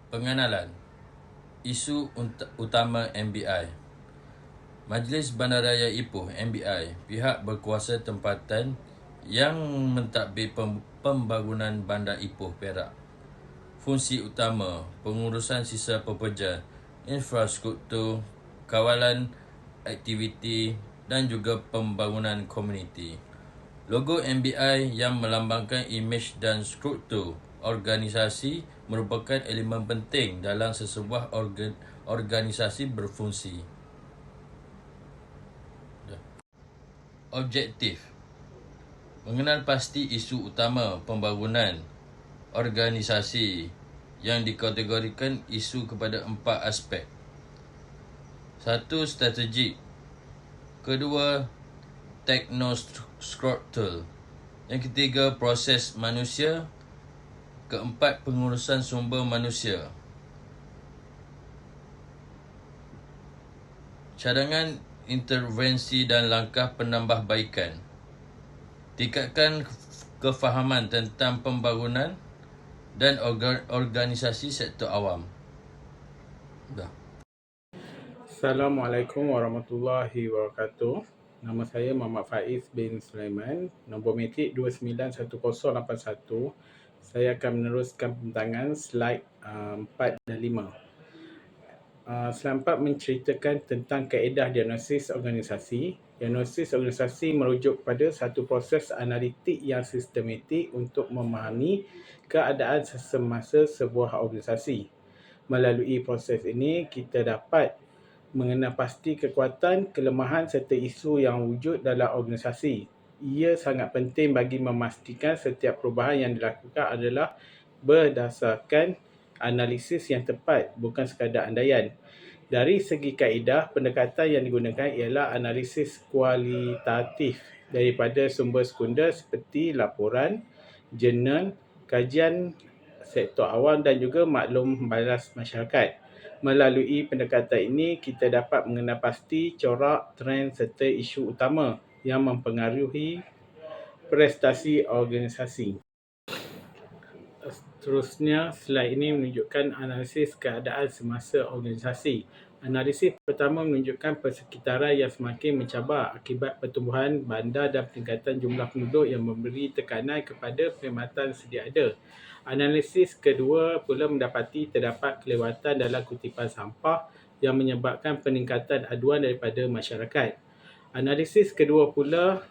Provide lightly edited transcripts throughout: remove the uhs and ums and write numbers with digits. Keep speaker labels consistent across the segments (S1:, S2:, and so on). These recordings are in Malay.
S1: Pengenalan isu utama MBI. Majlis Bandaraya Ipoh MBI, pihak berkuasa tempatan yang mentadbir pembangunan Bandar Ipoh Perak. Fungsi utama: pengurusan sisa pekerja, infrastruktur, kawalan aktiviti dan juga pembangunan komuniti. Logo MBI yang melambangkan imej dan struktur organisasi merupakan elemen penting dalam sesebuah organisasi berfungsi. Objektif: mengenal pasti isu utama pembangunan organisasi yang dikategorikan isu kepada 4 aspek. 1. Strategik. 2. Teknostruktural. Yang ketiga, proses manusia. 4. Pengurusan sumber manusia. Cadangan intervensi dan langkah penambahbaikan. Tingkatkan kefahaman tentang pembangunan dan organisasi sektor awam.
S2: Assalamualaikum warahmatullahi wabarakatuh. Nama saya Muhammad Faiz bin Sulaiman, nombor metrik 291081. Saya akan meneruskan pembentangan slide 4 dan 5. Slide 4 menceritakan tentang kaedah diagnosis organisasi. Diagnosis organisasi merujuk pada satu proses analitik yang sistematik untuk memahami keadaan semasa sebuah organisasi. Melalui proses ini, kita dapat mengenal pasti kekuatan, kelemahan serta isu yang wujud dalam organisasi. Ia sangat penting bagi memastikan setiap perubahan yang dilakukan adalah berdasarkan analisis yang tepat, bukan sekadar andaian. Dari segi kaedah, pendekatan yang digunakan ialah analisis kualitatif daripada sumber sekunder seperti laporan, jurnal, kajian sektor awam dan juga maklum balas masyarakat. Melalui pendekatan ini, kita dapat mengenal pasti corak, trend serta isu utama yang mempengaruhi prestasi organisasi. Seterusnya, slide ini menunjukkan analisis keadaan semasa organisasi. Analisis pertama menunjukkan persekitaran yang semakin mencabar akibat pertumbuhan bandar dan peningkatan jumlah penduduk yang memberi tekanan kepada perkhidmatan sedia ada. Analisis kedua pula mendapati terdapat kelewatan dalam kutipan sampah yang menyebabkan peningkatan aduan daripada masyarakat. Analisis kedua pula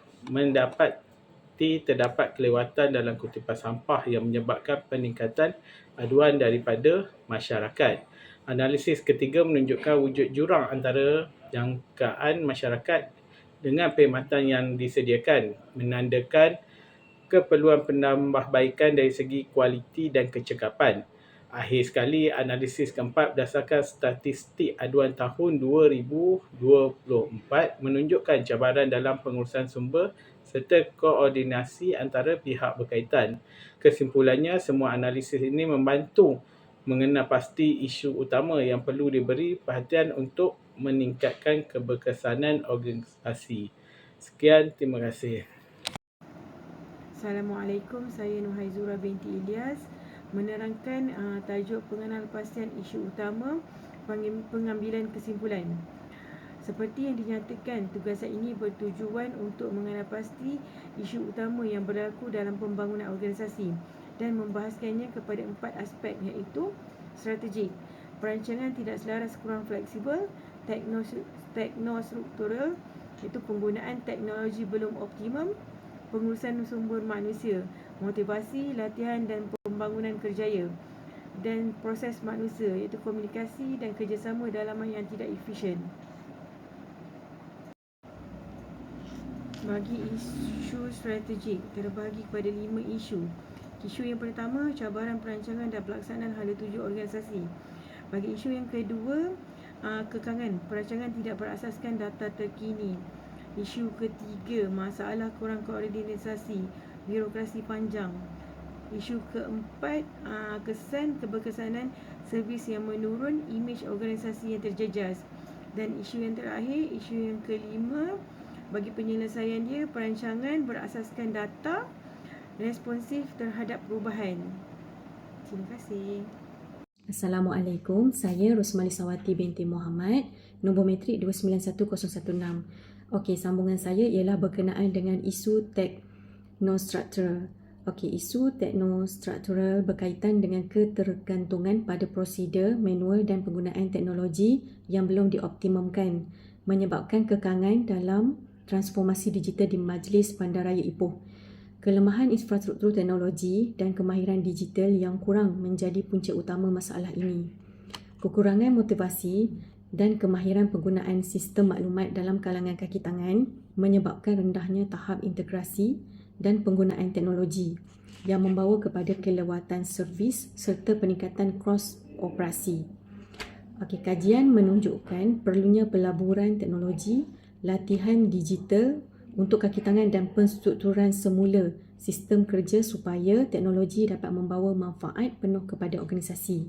S2: terdapat kelewatan dalam kutipan sampah yang menyebabkan peningkatan aduan daripada masyarakat. Analisis ketiga menunjukkan wujud jurang antara jangkaan masyarakat dengan perkhidmatan yang disediakan, menandakan keperluan penambahbaikan dari segi kualiti dan kecekapan. Akhir sekali, analisis keempat berdasarkan statistik aduan tahun 2024 menunjukkan cabaran dalam pengurusan sumber serta koordinasi antara pihak berkaitan. Kesimpulannya, semua analisis ini membantu mengenal pasti isu utama yang perlu diberi perhatian untuk meningkatkan keberkesanan organisasi. Sekian, terima kasih.
S3: Assalamualaikum, saya Nuhaizura binti Ilyas menerangkan tajuk pengenalpastian isu utama pengambilan kesimpulan. Seperti yang dinyatakan, tugasan ini bertujuan untuk mengenal pasti isu utama yang berlaku dalam pembangunan organisasi dan membahaskannya kepada 4 aspek, iaitu strategik, perancangan tidak selaras kurang fleksibel, teknostruktural, iaitu penggunaan teknologi belum optimum, pengurusan sumber manusia, motivasi, latihan dan pembangunan kerjaya, dan proses manusia, iaitu komunikasi dan kerjasama dalaman yang tidak efisien. Bagi isu strategik terbahagi kepada 5 isu. Isu yang pertama, cabaran perancangan dan pelaksanaan hala tuju organisasi. Bagi isu yang kedua, kekangan perancangan tidak berasaskan data terkini. Isu ketiga, masalah kurang koordinasi, birokrasi panjang. Isu keempat, keberkesanan servis yang menurun, imej organisasi yang terjejas. Dan isu yang terakhir, isu yang kelima, bagi penyelesaian dia, perancangan berasaskan data, responsif terhadap perubahan. Terima kasih.
S4: Assalamualaikum, saya Rosmali Sawati binti Muhammad, nombor metrik 291016. Okey, sambungan saya ialah berkenaan dengan isu teknostruktural. Okey, isu teknostruktural berkaitan dengan ketergantungan pada prosedur, manual dan penggunaan teknologi yang belum dioptimumkan, menyebabkan kekangan dalam transformasi digital di Majlis Bandaraya Ipoh. Kelemahan infrastruktur teknologi dan kemahiran digital yang kurang menjadi punca utama masalah ini. Kekurangan motivasi dan kemahiran penggunaan sistem maklumat dalam kalangan kaki tangan menyebabkan rendahnya tahap integrasi dan penggunaan teknologi yang membawa kepada kelewatan servis serta peningkatan kos operasi. Okey, kajian menunjukkan perlunya pelaburan teknologi, latihan digital untuk kaki tangan dan penstrukturan semula sistem kerja supaya teknologi dapat membawa manfaat penuh kepada organisasi.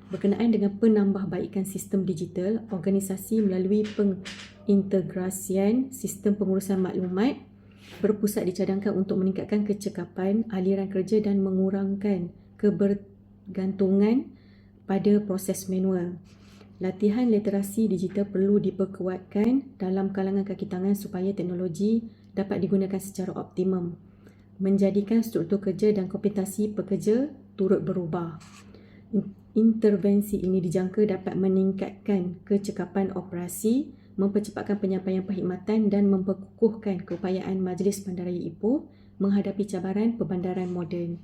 S4: Berkenaan dengan penambahbaikan sistem digital, organisasi melalui pengintegrasian sistem pengurusan maklumat berpusat dicadangkan untuk meningkatkan kecekapan aliran kerja dan mengurangkan kebergantungan pada proses manual. Latihan literasi digital perlu diperkuatkan dalam kalangan kaki tangan supaya teknologi dapat digunakan secara optimum, menjadikan struktur kerja dan kompetensi pekerja turut berubah. Intervensi ini dijangka dapat meningkatkan kecekapan operasi, mempercepatkan penyampaian perkhidmatan dan memperkukuhkan keupayaan Majlis Bandaraya Ipoh menghadapi cabaran perbandaran moden.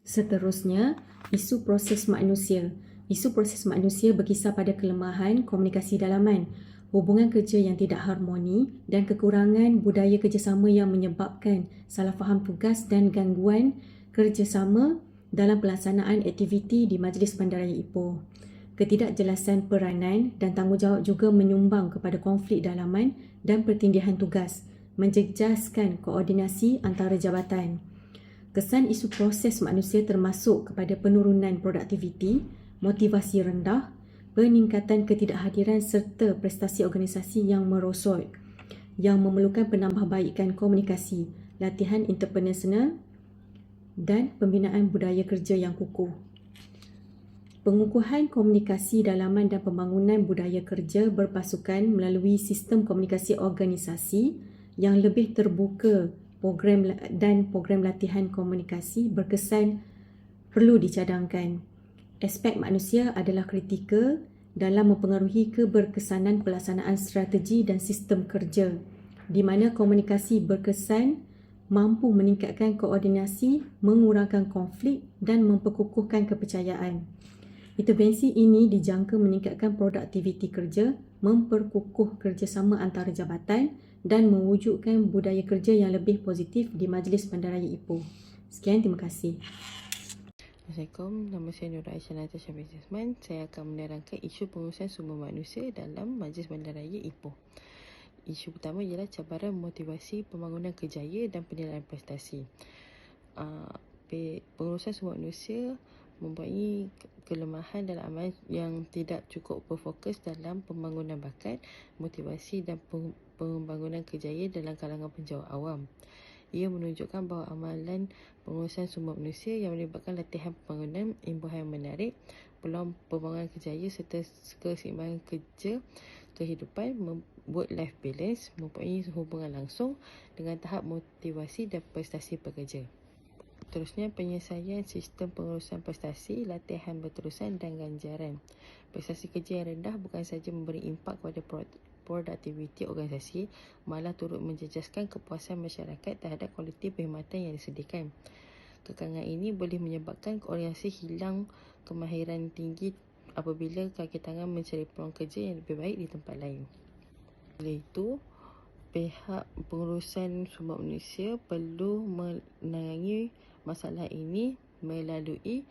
S4: Seterusnya, isu proses manusia. Isu proses manusia berkisar pada kelemahan komunikasi dalaman, hubungan kerja yang tidak harmoni dan kekurangan budaya kerjasama yang menyebabkan salah faham tugas dan gangguan kerjasama dalam pelaksanaan aktiviti di Majlis Bandaraya Ipoh. Ketidakjelasan peranan dan tanggungjawab juga menyumbang kepada konflik dalaman dan pertindihan tugas, menjejaskan koordinasi antara jabatan. Kesan isu proses manusia termasuk kepada penurunan produktiviti, motivasi rendah, peningkatan ketidakhadiran serta prestasi organisasi yang merosot, yang memerlukan penambahbaikan komunikasi, latihan interpersonal dan pembinaan budaya kerja yang kukuh. Pengukuhan komunikasi dalaman dan pembangunan budaya kerja berpasukan melalui sistem komunikasi organisasi yang lebih terbuka program latihan komunikasi berkesan perlu dicadangkan. Aspek manusia adalah kritikal dalam mempengaruhi keberkesanan pelaksanaan strategi dan sistem kerja, di mana komunikasi berkesan mampu meningkatkan koordinasi, mengurangkan konflik dan memperkukuhkan kepercayaan. Intervensi ini dijangka meningkatkan produktiviti kerja, memperkukuh kerjasama antara jabatan dan mewujudkan budaya kerja yang lebih positif di Majlis Bandaraya Ipoh. Sekian, terima kasih.
S5: Assalamualaikum, nama saya Nur Aisyah Natasha Businessman. Saya akan menerangkan isu pengurusan sumber manusia dalam Majlis Bandaraya Ipoh. Isu pertama ialah cabaran motivasi pembangunan kerjaya dan penilaian prestasi. Pengurusan sumber manusia mempunyai kelemahan dalam amalan yang tidak cukup berfokus dalam pembangunan bakat, motivasi dan pembangunan kerjaya dalam kalangan penjawat awam. Ia menunjukkan bahawa amalan pengurusan sumber manusia yang melibatkan latihan pembangunan, imbuhan menarik, peluang pembangunan kerjaya serta keseimbangan kerja kehidupan, work-life balance mempunyai hubungan langsung dengan tahap motivasi dan prestasi pekerja. Terusnya, penyelesaian sistem pengurusan prestasi, latihan berterusan dan ganjaran. Prestasi kerja yang rendah bukan sahaja memberi impak kepada produktiviti organisasi, malah turut menjejaskan kepuasan masyarakat terhadap kualiti perkhidmatan yang disediakan. Kekangan ini boleh menyebabkan koordinasi hilang kemahiran tinggi apabila kaki tangan mencari peluang kerja yang lebih baik di tempat lain. Oleh itu, pihak pengurusan sumber manusia perlu menangani masalah ini melalui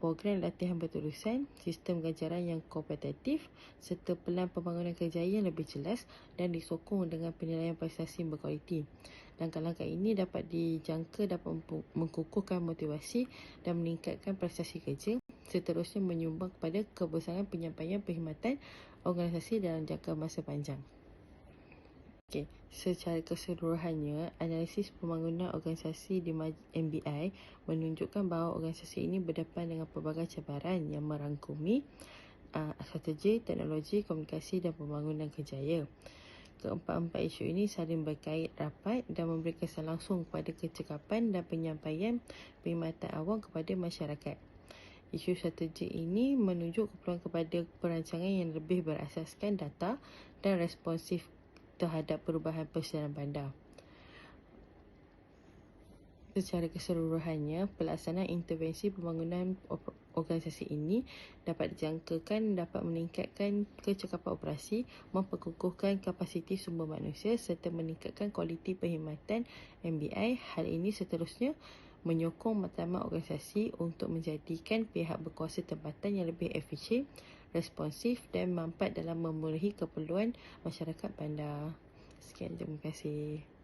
S5: program latihan berterusan, sistem ganjaran yang kompetitif serta pelan pembangunan kerjaya yang lebih jelas dan disokong dengan penilaian prestasi yang berkualiti. Langkah-langkah ini dapat dijangka dapat mengukuhkan motivasi dan meningkatkan prestasi kerja, seterusnya menyumbang kepada kebersamaan penyampaian perkhidmatan organisasi dalam jangka masa panjang. Okey, secara keseluruhannya, analisis pembangunan organisasi di MBI menunjukkan bahawa organisasi ini berdepan dengan pelbagai cabaran yang merangkumi strategi, teknologi, komunikasi dan pembangunan kerjaya. Keempat-empat isu ini saling berkait rapat dan memberi kesan langsung kepada kecekapan dan penyampaian perkhidmatan awam kepada masyarakat. Isu strategi ini menunjuk keperluan kepada perancangan yang lebih berasaskan data dan responsif terhadap perubahan persediaan bandar. Secara keseluruhannya, pelaksanaan intervensi pembangunan organisasi ini dapat dijangkakan dapat meningkatkan kecekapan operasi, memperkukuhkan kapasiti sumber manusia serta meningkatkan kualiti perkhidmatan MBI. Hal ini seterusnya menyokong matlamat organisasi untuk menjadikan pihak berkuasa tempatan yang lebih efisien, responsif dan mampat dalam memenuhi keperluan masyarakat bandar. Sekian, terima kasih.